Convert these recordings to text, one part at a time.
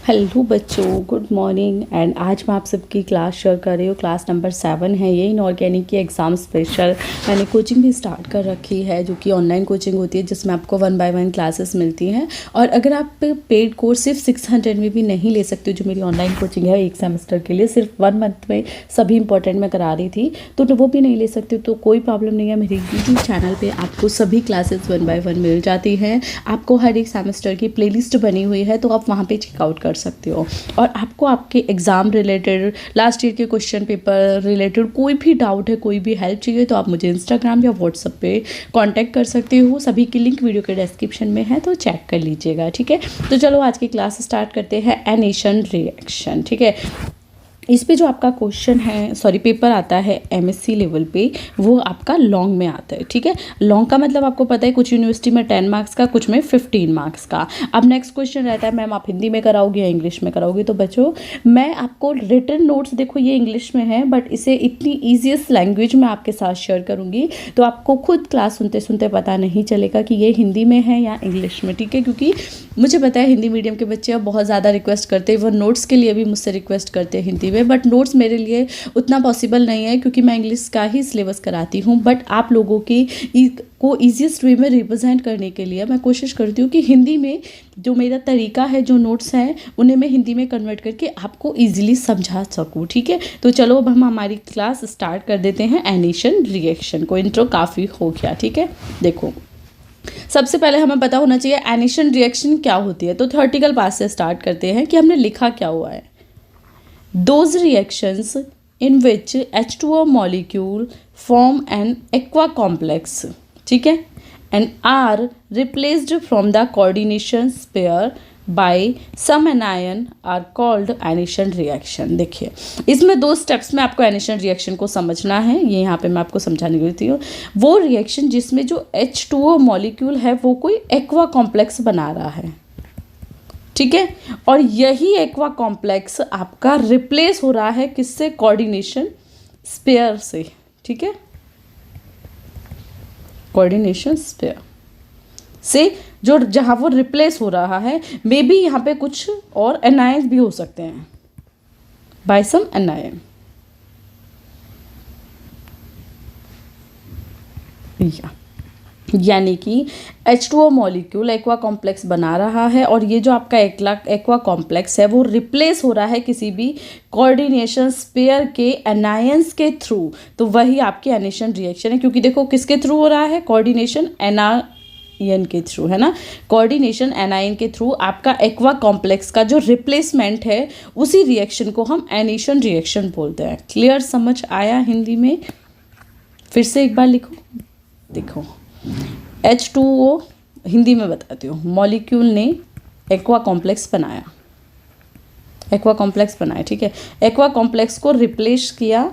Hello बच्चों, good morning. And आज मैं आप सबकी क्लास शेयर कर रही हूँ। क्लास नंबर 7 है ये, इनऑर्गेनिक की एग्ज़ाम स्पेशल। मैंने कोचिंग भी स्टार्ट कर रखी है जो कि ऑनलाइन कोचिंग होती है, जिसमें आपको 1 बाय 1 क्लासेस मिलती हैं। और अगर आप पेड कोर्स सिर्फ 600 में भी नहीं ले सकते, जो मेरी ऑनलाइन कोचिंग है एक सेमेस्टर के लिए, सिर्फ 1 मंथ में सभी इंपॉर्टेंट मैं करा रही थी, तो वो भी नहीं ले सकते तो कोई प्रॉब्लम नहीं है। मेरे यूट्यूब चैनल पर आपको सभी क्लासेस 1 बाय 1 मिल जाती हैं। आपको हर एक सेमेस्टर की प्ले लिस्ट बनी हुई है, तो आप वहाँ पर चेकआउट कर सकते हो। और आपको आपके एग्ज़ाम रिलेटेड, लास्ट ईयर के क्वेश्चन पेपर रिलेटेड कोई भी डाउट है, कोई भी हेल्प चाहिए, तो आप मुझे इंस्टाग्राम या व्हाट्सएप पे कांटेक्ट कर सकते हो। सभी की लिंक वीडियो के डिस्क्रिप्शन में है, तो चेक कर लीजिएगा। ठीक है, तो चलो आज की क्लास स्टार्ट करते हैं। एनेशन रिएक्शन। ठीक है, इस पे जो आपका क्वेश्चन है, सॉरी पेपर आता है एमएससी लेवल पे, वो आपका लॉन्ग में आता है। ठीक है, लॉन्ग का मतलब आपको पता है, कुछ यूनिवर्सिटी में 10 मार्क्स का, कुछ में 15 मार्क्स का। अब नेक्स्ट क्वेश्चन रहता है, मैम आप हिंदी में कराओगे या इंग्लिश में कराओगे? तो बच्चों मैं आपको रिटन नोट्स, देखो ये इंग्लिश में है, बट इसे इतनी ईजीएस्ट लैंग्वेज में आपके साथ शेयर करूँगी, तो आपको खुद क्लास सुनते सुनते पता नहीं चलेगा कि ये हिंदी में है या इंग्लिश में। ठीक है, क्योंकि मुझे पता है हिंदी मीडियम के बच्चे अब बहुत ज़्यादा रिक्वेस्ट करते हैं, वो नोट्स के लिए भी मुझसे रिक्वेस्ट करते हैं हिंदी में, बट नोट्स मेरे लिए उतना पॉसिबल नहीं है क्योंकि मैं इंग्लिश का ही सिलेबस कराती हूँ। बट आप लोगों की को ईजीएस्ट वे में रिप्रेजेंट करने के लिए मैं कोशिश करती हूँ कि हिंदी में जो मेरा तरीका है, जो नोट्स हैं, उन्हें मैं हिंदी में कन्वर्ट करके आपको ईजिली समझा सकूँ। ठीक है, तो चलो अब हम हमारी क्लास स्टार्ट कर देते हैं। एनेशन रिएक्शन को इंट्रो काफ़ी हो गया। ठीक है, देखो सबसे पहले हमें पता होना चाहिए एनेशन रिएक्शन क्या होती है। तो थ्योरेटिकल पार्ट से स्टार्ट करते हैं कि हमने लिखा क्या हुआ है। Those reactions in which H2O molecule form an aqua complex, ठीक है, and are replaced from the coordination pair by some anion are called anation reaction. देखिए इसमें 2 स्टेप्स में आपको एनेशन रिएक्शन को समझना है। ये यहाँ पे मैं आपको समझाने की देती हूँ। वो रिएक्शन जिसमें जो H2O मॉलिक्यूल है वो कोई एक्वा कॉम्प्लेक्स बना रहा है। ठीक है, और यही एक्वा कॉम्प्लेक्स आपका रिप्लेस हो रहा है किससे? कोऑर्डिनेशन स्पेयर से। ठीक है, कोऑर्डिनेशन स्पेयर से जो जहां वो रिप्लेस हो रहा है, मे बी यहाँ पे कुछ और एनायन भी हो सकते हैं, बाय सम एनायन। यानी कि H2O मॉलिक्यूल एक्वा कॉम्प्लेक्स बना रहा है, और ये जो आपका एक्वा कॉम्प्लेक्स है वो रिप्लेस हो रहा है किसी भी कोऑर्डिनेशन स्पेयर के एनायंस के थ्रू। तो वही आपकी एनेशन रिएक्शन है, क्योंकि देखो किसके थ्रू हो रहा है? कोऑर्डिनेशन एनायन के थ्रू, है ना। कोऑर्डिनेशन एनायन के थ्रू आपका एक्वा कॉम्प्लेक्स का जो रिप्लेसमेंट है, उसी रिएक्शन को हम एनेशन रिएक्शन बोलते हैं। क्लियर, समझ आया हिंदी में? फिर से एक बार लिखो, देखो H2O हिंदी में बताती हूँ। मॉलिक्यूल ने एक्वा कॉम्प्लेक्स बनाया, एक्वा कॉम्प्लेक्स बनाया। ठीक है, एक्वा कॉम्प्लेक्स को रिप्लेस किया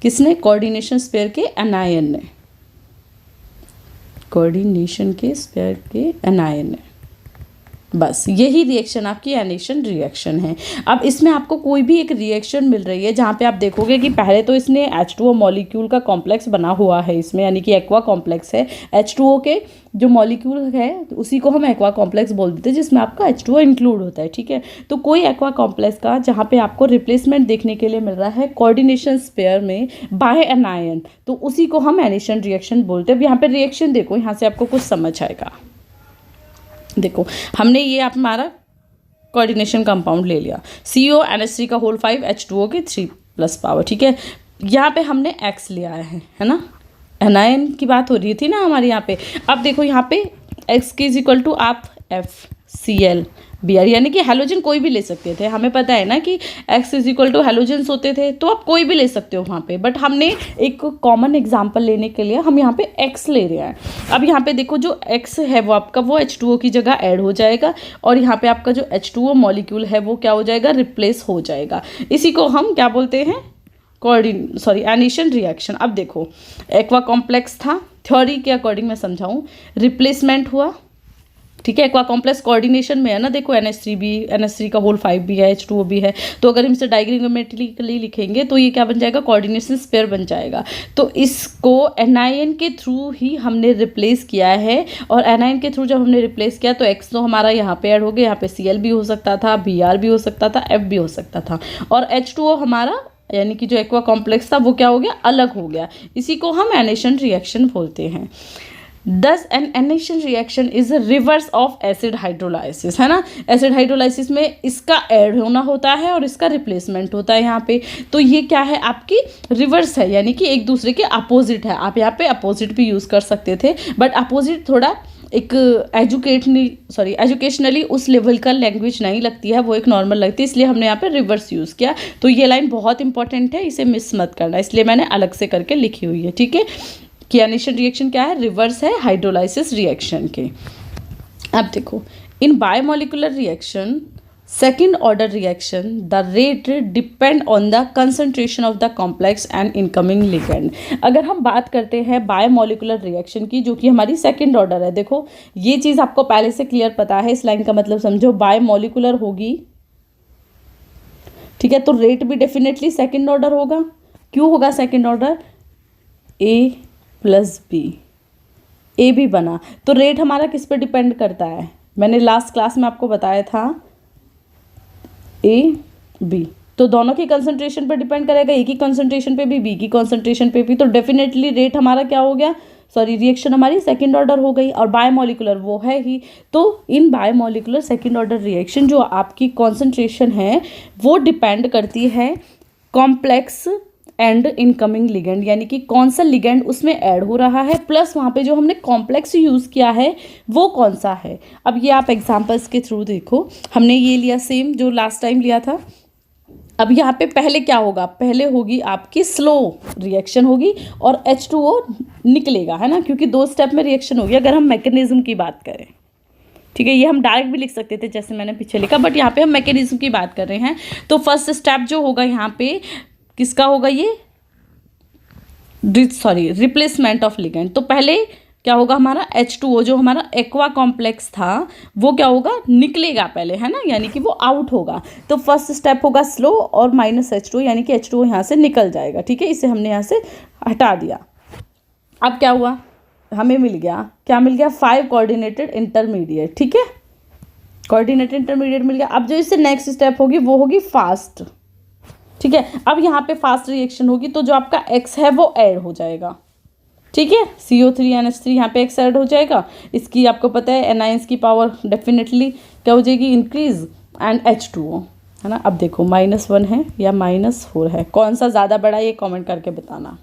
किसने? कोऑर्डिनेशन स्पेयर के एनायन ने, कोऑर्डिनेशन के स्पेयर के एनायन ने। बस यही रिएक्शन आपकी एनेशन रिएक्शन है। अब इसमें आपको कोई भी एक रिएक्शन मिल रही है जहाँ पे आप देखोगे कि पहले तो इसने H2O मॉलिक्यूल का कॉम्प्लेक्स बना हुआ है इसमें, यानी कि एक्वा कॉम्प्लेक्स है। H2O के जो मॉलिक्यूल है उसी को हम एक्वा कॉम्प्लेक्स बोल देते हैं, जिसमें आपका H2O इंक्लूड होता है। ठीक है, तो कोई एक्वा कॉम्प्लेक्स का जहाँ पे आपको रिप्लेसमेंट देखने के लिए मिल रहा है कोऑर्डिनेशन स्पेयर में बाय एनायन, तो उसी को हम एनेशन रिएक्शन बोलते हैं। अब यहाँ पे रिएक्शन देखो, यहाँ से आपको कुछ समझ आएगा। देखो हमने ये आप हमारा कोऑर्डिनेशन कंपाउंड ले लिया, CONH3 का होल 5 H2O के 3+ पावर। ठीक है, यहाँ पे हमने X लिया है ना, एनायन की बात हो रही थी ना हमारे यहाँ पे। अब देखो यहाँ पे X के इक्वल टू आप FCl Br, यानी कि हेलोजन कोई भी ले सकते थे। हमें पता है ना कि X is equal to halogens होते थे, तो आप कोई भी ले सकते हो वहाँ पे, बट हमने एक कॉमन एग्जांपल लेने के लिए हम यहाँ पे X ले रहे हैं। अब यहाँ पे देखो जो X है वो आपका वो H2O की जगह ऐड हो जाएगा, और यहाँ पे आपका जो H2O मॉलिक्यूल है वो क्या हो जाएगा? रिप्लेस हो जाएगा। इसी को हम क्या बोलते हैं? एनेशन रिएक्शन। अब देखो एक्वा कॉम्प्लेक्स था, थ्योरी के अकॉर्डिंग मैं समझाऊँ, रिप्लेसमेंट हुआ, ठीक है। एक्वा कॉम्प्लेक्स कोऑर्डिनेशन में है ना, देखो NH3 भी, NH3 का होल 5 भी है, H2O भी है, तो अगर हम इसे डायग्रामेटिकली लिखेंगे तो ये क्या बन जाएगा, कोऑर्डिनेशन स्पेयर बन जाएगा। तो इसको एनायन के थ्रू ही हमने रिप्लेस किया है, और एनायन के थ्रू जब हमने रिप्लेस किया तो X तो हमारा यहाँ पे ऐड हो गया, यहाँ पे Cl भी हो सकता था, Br भी हो सकता था, F भी हो सकता था, और H2O हमारा यानी कि जो एक्वा कॉम्प्लेक्स था वो क्या हो गया, अलग हो गया। इसी को हम एनेशन रिएक्शन बोलते हैं। Thus an anation reaction is reverse of acid hydrolysis, है ना। एसिड हाइड्रोलाइसिस में इसका ऐड होना होता है और इसका रिप्लेसमेंट होता है यहाँ पे। तो ये क्या है, आपकी रिवर्स है, यानी कि एक दूसरे के अपोजिट है। आप यहाँ पे अपोजिट भी यूज़ कर सकते थे, बट अपोजिट थोड़ा एक एजुकेशनली उस लेवल का लैंग्वेज नहीं लगती है, वो एक नॉर्मल लगती है, इसलिए हमने यहाँ पे रिवर्स यूज़ किया। तो ये लाइन बहुत इंपॉर्टेंट है, इसे मिस मत करना, इसलिए मैंने अलग से करके लिखी हुई है, ठीक है। कि एनेशन रिएक्शन क्या है, रिवर्स है हाइड्रोलाइसिस रिएक्शन के। अब देखो, in bimolecular reaction second order reaction the rate depend on the concentration of the complex and incoming ligand. अगर हम बात करते हैं बायोमोलिकुलर रिएक्शन की, जो कि हमारी सेकेंड ऑर्डर है, देखो ये चीज़ आपको पहले से क्लियर पता है, इस लाइन का मतलब समझो, बायोमोलिकुलर होगी, ठीक है, तो रेट भी डेफिनेटली सेकेंड ऑर्डर होगा। क्यों होगा second order, A plus B, A भी बना, तो रेट हमारा किस पे डिपेंड करता है, मैंने लास्ट क्लास में आपको बताया था, ए बी, तो दोनों की कंसंट्रेशन पे डिपेंड करेगा, ए की कंसंट्रेशन पे भी, बी की कंसंट्रेशन पे भी, तो डेफिनेटली रेट हमारा क्या हो गया, रिएक्शन हमारी सेकेंड ऑर्डर हो गई, और बायोमोलिकुलर वो है ही। तो इन बायोमोलिकुलर सेकेंड ऑर्डर रिएक्शन जो आपकी कॉन्सेंट्रेशन है वो डिपेंड करती है कॉम्प्लेक्स एंड इनकमिंग लिगेंड, यानी कि कौन सा लिगेंड उसमें ऐड हो रहा है, प्लस वहाँ पे जो हमने कॉम्प्लेक्स यूज़ किया है वो कौन सा है। अब ये आप एग्जांपल्स के थ्रू देखो, हमने ये लिया सेम जो लास्ट टाइम लिया था। अब यहाँ पे पहले क्या होगा, पहले होगी आपकी स्लो रिएक्शन होगी और H2O निकलेगा, है ना, क्योंकि 2 स्टेप में रिएक्शन होगी अगर हम मैकेनिज्म की बात करें, ठीक है। ये हम डायरेक्ट भी लिख सकते थे जैसे मैंने पीछे लिखा, बट यहाँ पे हम मैकेनिज्म की बात कर रहे हैं। तो फर्स्ट स्टेप जो होगा यहाँ पे किसका होगा, ये रिप्लेसमेंट ऑफ लिगेंड। तो पहले क्या होगा, हमारा H2O जो हमारा एक्वा कॉम्प्लेक्स था वो क्या होगा, निकलेगा पहले, है ना, यानी कि वो आउट होगा। तो फर्स्ट स्टेप होगा स्लो और -H2O, यानी कि H2O यहाँ से निकल जाएगा, ठीक है, इसे हमने यहाँ से हटा दिया। अब क्या हुआ, हमें मिल गया, क्या मिल गया, 5 कोऑर्डिनेटेड इंटरमीडिएट, ठीक है, कोऑर्डिनेटेड इंटरमीडिएट मिल गया। अब जो इससे नेक्स्ट स्टेप होगी वो होगी फास्ट, ठीक है। अब यहाँ पे फास्ट रिएक्शन होगी तो जो आपका X है वो ऐड हो जाएगा, ठीक है, CO3 NH3 यहाँ पे X ऐड हो जाएगा। इसकी आपको पता है एनाइंस की पावर डेफिनेटली क्या हो जाएगी, इंक्रीज, एंड H2O, है ना। अब देखो -1 है या -4 है, कौन सा ज़्यादा बड़ा है ये कमेंट करके बताना,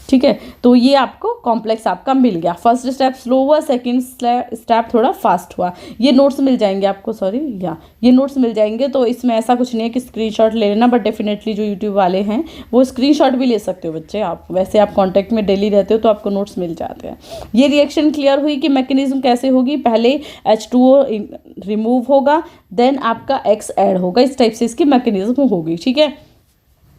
ठीक है। तो ये आपको कॉम्प्लेक्स आपका मिल गया। फर्स्ट स्टेप स्लो हुआ, सेकंड स्टेप थोड़ा फास्ट हुआ। ये नोट्स मिल जाएंगे आपको, ये नोट्स मिल जाएंगे। तो इसमें ऐसा कुछ नहीं है कि स्क्रीनशॉट ले लेना, बट डेफिनेटली जो यूट्यूब वाले हैं वो स्क्रीनशॉट भी ले सकते हो बच्चे, आप वैसे आप कॉन्टैक्ट में डेली रहते हो तो आपको नोट्स मिल जाते हैं। ये रिएक्शन क्लियर हुई कि मैकेनिज्म कैसे होगी, पहले H2O रिमूव होगा, देन आपका X ऐड होगा, इस टाइप से इसकी मैकेनिज्म होगी, ठीक है।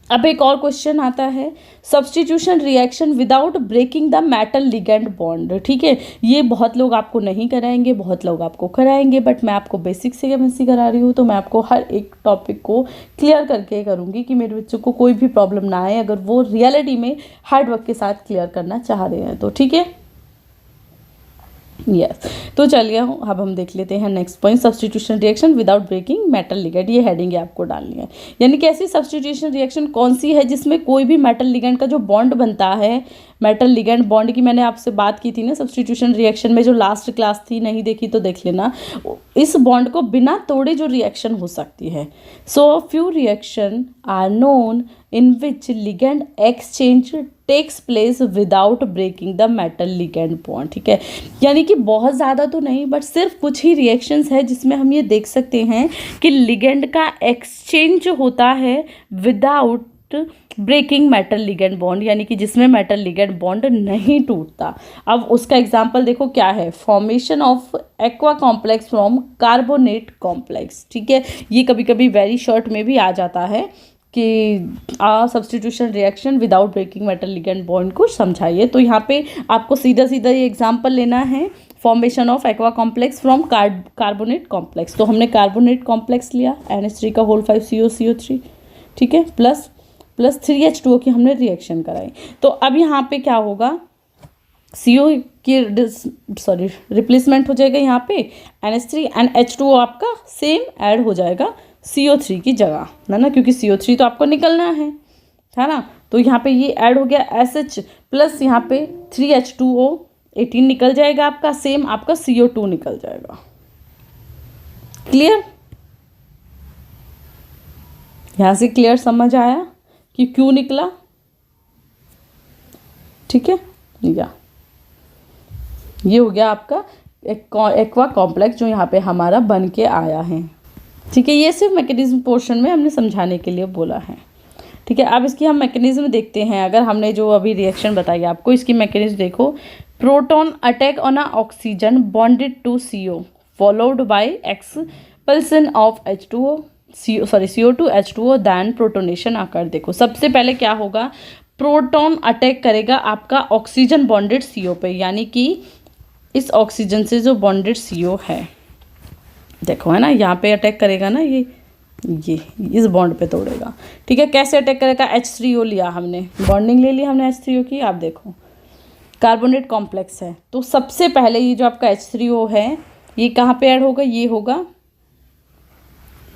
अब एक और क्वेश्चन आता है, substitution reaction without breaking the metal ligand bond, ठीक है। ये बहुत लोग आपको नहीं कराएंगे, बहुत लोग आपको कराएंगे, बट मैं आपको बेसिक से केमिस्ट्री करा रही हूँ, तो मैं आपको हर एक टॉपिक को क्लियर करके करूँगी कि मेरे बच्चों को कोई भी प्रॉब्लम ना आए, अगर वो रियलिटी में हार्ड वर्क के साथ क्लियर करना चाह रहे हैं तो, ठीक है। यस तो चलिए अब हम देख लेते हैं next point, substitution reaction without breaking metal ligand. ये हेडिंग आपको डालनी है, यानी कि ऐसी सब्स्टिट्यूशन रिएक्शन कौन सी है जिसमें कोई भी मेटल लिगेंड का जो बॉन्ड बनता है, मेटल लिगेंड बॉन्ड की मैंने आपसे बात की थी ना सब्स्टिट्यूशन रिएक्शन में, जो लास्ट क्लास थी, नहीं देखी तो देख लेना। इस बॉन्ड को बिना तोड़े जो रिएक्शन हो सकती है। So few reactions are known in which ligand exchange takes place without breaking the metal ligand bond, ठीक है। यानी कि बहुत ज़्यादा तो नहीं, बट सिर्फ कुछ ही रिएक्शंस है जिसमें हम ये देख सकते हैं कि लिगेंड का एक्सचेंज होता है without breaking metal ligand bond, यानी कि जिसमें मेटल लिगेंड बॉन्ड नहीं टूटता। अब उसका एग्जांपल देखो क्या है, formation of aqua complex from carbonate complex, ठीक है। ये कभी कभी वेरी शॉर्ट में भी आ जाता है कि substitution reaction without breaking metal ligand bond को समझाइए। तो यहाँ पे आपको सीधा सीधा ये एग्जांपल लेना है, formation of aqua complex from carbonate complex. तो हमने कार्बोनेट कॉम्प्लेक्स लिया NH3 का होल 5 CO3, ठीक है, प्लस 3H2O की हमने रिएक्शन कराई। तो अब यहाँ पे क्या होगा, CO की रिप्लेसमेंट हो जाएगा यहाँ पे NH3 एंड H2O आपका सेम ऐड हो जाएगा CO3 की जगह, है ना, क्योंकि CO3 तो आपको निकलना है ना। तो यहाँ पे ये ऐड हो गया SH प्लस यहाँ पे 3H2O 18 निकल जाएगा आपका, सेम आपका CO2 निकल जाएगा। क्लियर, यहाँ से क्लियर समझ आया कि क्यों निकला, ठीक है। ये हो गया आपका एक्वा कॉम्प्लेक्स जो यहाँ पे हमारा बन के आया है, ठीक है। ये सिर्फ मैकेनिज्म पोर्शन में हमने समझाने के लिए बोला है, ठीक है। अब इसकी हम मैकेनिज्म देखते हैं। अगर हमने जो अभी रिएक्शन बताई आपको, इसकी मैकेनिज्म देखो। Proton attack on a oxygen bonded to CO followed by expulsion of CO2 H2O then protonation आकर। देखो सबसे पहले क्या होगा, प्रोटॉन अटैक करेगा आपका ऑक्सीजन बॉन्डेड CO पे, यानी कि इस ऑक्सीजन से जो बॉन्डेड CO है, देखो है ना, यहाँ पे अटैक करेगा ना, ये इस बॉन्ड पे तोड़ेगा, ठीक है। कैसे अटैक करेगा, H3O लिया हमने, बॉन्डिंग ले ली हमने H3O की। आप देखो कार्बोनेट कॉम्प्लेक्स है, तो सबसे पहले ये जो आपका H3O है ये कहाँ पे ऐड होगा, ये होगा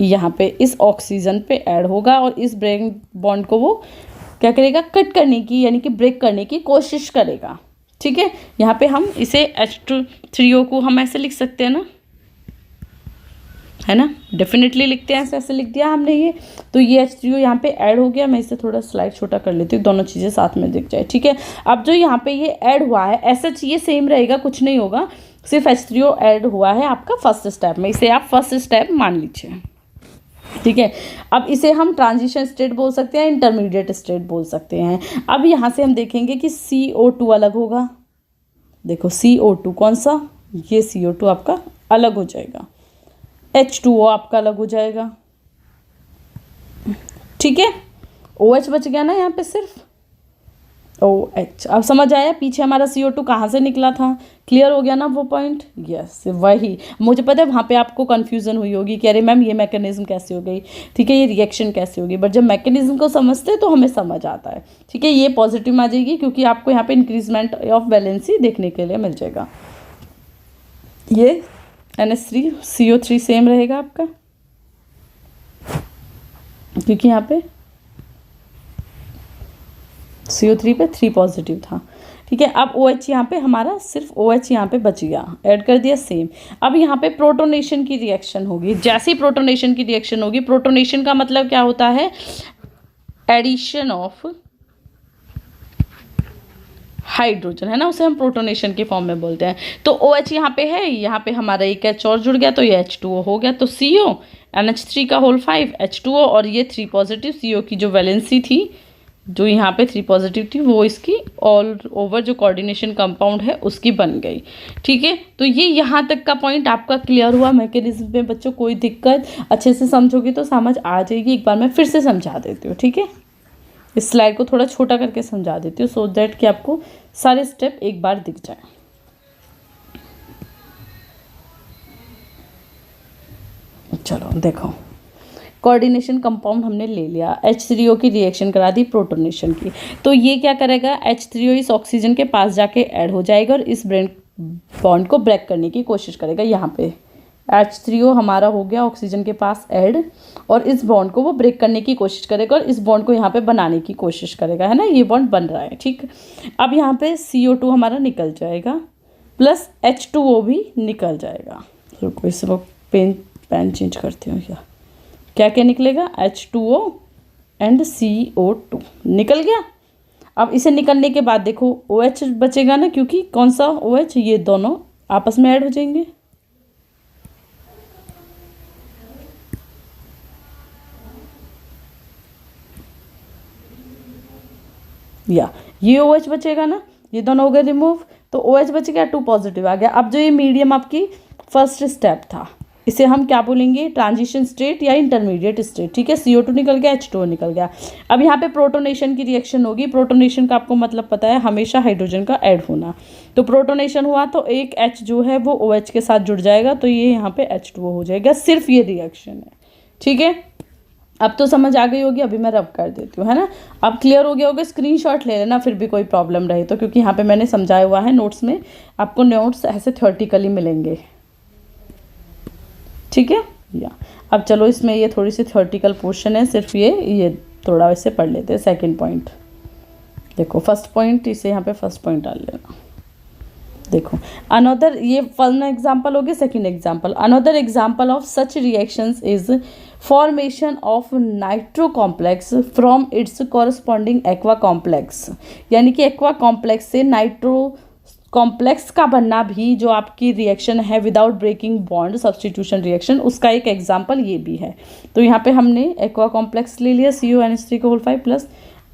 यहाँ पे इस ऑक्सीजन पे ऐड होगा, और इस ब्रेक बॉन्ड को वो क्या करेगा, कट करने की यानी कि ब्रेक करने की कोशिश करेगा, ठीक है। यहाँ पे हम इसे H3O को हम ऐसे लिख सकते हैं ना, है ना, डेफिनेटली लिखते हैं, ऐसे लिख दिया हमने ये। तो ये H3O यहाँ पे ऐड हो गया। मैं इसे थोड़ा स्लाइड छोटा कर लेती हूँ, दोनों चीज़ें साथ में दिख जाए, ठीक है। अब जो यहाँ पे ये ऐड हुआ है, SH ये सेम रहेगा, कुछ नहीं होगा, सिर्फ H3O ऐड हुआ है आपका फर्स्ट स्टेप में, इसे आप फर्स्ट स्टेप मान लीजिए, ठीक है। अब इसे हम ट्रांजिशन स्टेट बोल सकते हैं, इंटरमीडिएट स्टेट बोल सकते हैं। अब यहाँ से हम देखेंगे कि CO2 अलग होगा। देखो CO2 कौन सा, ये CO2 आपका अलग हो जाएगा, H2O आपका अलग हो जाएगा, ठीक है। OH बच गया ना यहाँ पे, सिर्फ OH। अब समझ आया पीछे हमारा CO2 कहाँ से निकला था, क्लियर हो गया ना वो पॉइंट। यस वही, मुझे पता है वहाँ पे आपको कन्फ्यूजन हुई होगी कि अरे मैम ये मैकेनिज्म कैसे हो गई, ठीक है, ये रिएक्शन कैसे होगी, बट जब मैकेनिज्म को समझते हैं तो हमें समझ आता है, ठीक है। ये पॉजिटिव में आ जाएगी क्योंकि आपको यहाँ पे इंक्रीजमेंट ऑफ वैलेंसी देखने के लिए मिल जाएगा। ये NH3 CO3 सेम रहेगा आपका, क्योंकि यहाँ पे CO3 पे 3 पॉजिटिव था, ठीक है। अब OH यहाँ पे हमारा सिर्फ OH यहाँ पे बच गया, ऐड कर दिया सेम। अब यहाँ पे प्रोटोनेशन की रिएक्शन होगी। जैसे ही प्रोटोनेशन की रिएक्शन होगी, प्रोटोनेशन का मतलब क्या होता है, एडिशन ऑफ हाइड्रोजन, है ना, उसे हम प्रोटोनेशन के फॉर्म में बोलते हैं। तो OH यहाँ पे है, यहाँ पे हमारा एक H और जुड़ गया, तो ये H2O हो गया। तो CO NH3 का होल 5 H2O, और ये 3 पॉजिटिव CO की जो वैलेंसी थी, जो यहाँ पे 3 पॉजिटिव थी, वो इसकी ऑल ओवर जो कोऑर्डिनेशन कंपाउंड है उसकी बन गई, ठीक है। तो ये यहाँ तक का पॉइंट आपका क्लियर हुआ मैकेनिज्म में। बच्चों कोई दिक्कत, अच्छे से समझोगे तो समझ आ जाएगी। एक बार मैं फिर से समझा देती हूँ, ठीक है। इस स्लाइड को थोड़ा छोटा करके समझा देती हूँ, सो दैट कि आपको सारे स्टेप एक बार दिख जाए। चलो देखो, कोऑर्डिनेशन कंपाउंड हमने ले लिया, H3O की रिएक्शन करा दी प्रोटोनेशन की। तो ये क्या करेगा, H3O इस ऑक्सीजन के पास जाके ऐड हो जाएगा और इस बॉन्ड को ब्रेक करने की कोशिश करेगा। यहाँ पे H3O हमारा हो गया ऑक्सीजन के पास ऐड, और इस बॉन्ड को वो ब्रेक करने की कोशिश करेगा और इस बॉन्ड को यहाँ पे बनाने की कोशिश करेगा, है ना, ये बॉन्ड बन रहा है, ठीक। अब यहाँ पे CO2 हमारा निकल जाएगा, प्लस H2O भी निकल जाएगा। रुको इस वक्त पेन चेंज करती हूँ, क्या क्या निकलेगा, H2O एंड CO2 निकल गया। अब इसे निकलने के बाद देखो OH बचेगा ना, क्योंकि कौन सा OH, ये दोनों आपस में ऐड हो जाएंगे। या ये OH बचेगा ना, ये दोनों हो गए रिमूव, तो OH बच गया, 2 पॉजिटिव आ गया। अब जो ये मीडियम आपकी फर्स्ट स्टेप था, इसे हम क्या बोलेंगे, ट्रांजिशन स्टेट या इंटरमीडिएट स्टेट। ठीक है, CO2 निकल गया, H2O निकल गया। अब यहाँ पे प्रोटोनेशन की रिएक्शन होगी। प्रोटोनेशन का आपको मतलब पता है, हमेशा हाइड्रोजन का ऐड होना। तो प्रोटोनेशन हुआ तो एक H जो है वो OH के साथ जुड़ जाएगा, तो ये यहाँ पे H2O हो जाएगा। सिर्फ ये रिएक्शन है। ठीक है, अब तो समझ आ गई होगी, अभी मैं रब कर देती हूँ, है ना। अब क्लियर हो गया होगा, स्क्रीनशॉट ले लेना फिर भी कोई प्रॉब्लम रहे तो, क्योंकि यहाँ पे मैंने समझाया हुआ है नोट्स में, आपको नोट्स ऐसे थ्योरेटिकली मिलेंगे। ठीक है, या अब चलो इसमें ये थोड़ी सी थ्योरेटिकल पोर्शन है, सिर्फ ये थोड़ा वैसे पढ़ लेते हैं। सेकंड पॉइंट देखो, फर्स्ट पॉइंट इसे यहाँ पे फर्स्ट पॉइंट डाल लेना। देखो अनदर, ये फर्स्ट एग्जाम्पल हो गया। Second example, another example of such reactions is formation of nitro complex from its corresponding aqua complex. यानी कि एक्वा कॉम्प्लेक्स से नाइट्रो कॉम्प्लेक्स का बनना भी जो आपकी रिएक्शन है without breaking bond, substitution reaction, उसका एक एग्जाम्पल ये भी है। तो यहाँ पे हमने एक्वा कॉम्प्लेक्स ले लिया, CONH3 प्लस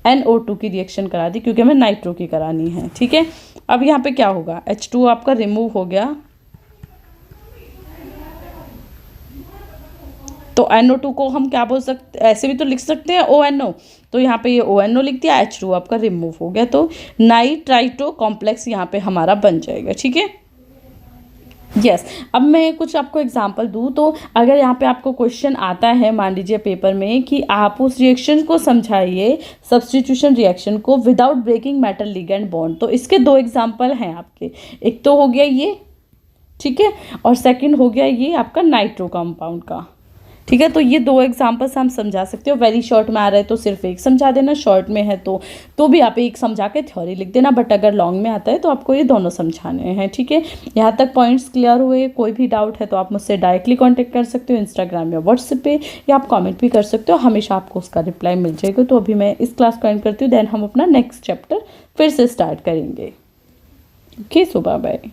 NO2 की रिएक्शन करा दी, क्योंकि हमें नाइट्रो की करानी है। ठीक है, अब यहाँ पे क्या होगा, H2O आपका रिमूव हो गया, तो NO2 को हम क्या बोल सकते, ऐसे भी तो लिख सकते हैं ONO। तो यहाँ पे ये ONO लिख दिया, H2O आपका रिमूव हो गया, तो नाइट्राइटो कॉम्प्लेक्स यहाँ पे हमारा बन जाएगा। ठीक है, यस। अब मैं कुछ आपको एग्जांपल दूँ, तो अगर यहाँ पे आपको क्वेश्चन आता है, मान लीजिए पेपर में, कि आप उस रिएक्शन को समझाइए, सब्स्टिट्यूशन रिएक्शन को, without breaking metal ligand bond, तो इसके दो एग्जांपल हैं आपके। एक तो हो गया ये, ठीक है, और सेकंड हो गया ये आपका नाइट्रो कंपाउंड का। ठीक है, तो ये दो एग्जांपल्स हम समझा सकते हो। वेरी शॉर्ट में आ रहा है तो सिर्फ एक समझा देना, शॉर्ट में है तो भी आप एक समझा के थ्योरी लिख देना, बट अगर लॉन्ग में आता है तो आपको ये दोनों समझाने हैं। ठीक है, यहाँ तक पॉइंट्स क्लियर हुए? कोई भी डाउट है तो आप मुझसे डायरेक्टली कॉन्टैक्ट कर सकते हो, इंस्टाग्राम या व्हाट्सएप पे, या आप कॉमेंट भी कर सकते हो, हमेशा आपको उसका रिप्लाई मिल जाएगा। तो अभी मैं इस क्लास को एंड करती हूँ, देन हम अपना नेक्स्ट चैप्टर फिर से स्टार्ट करेंगे। ओके, सो बाय बाय।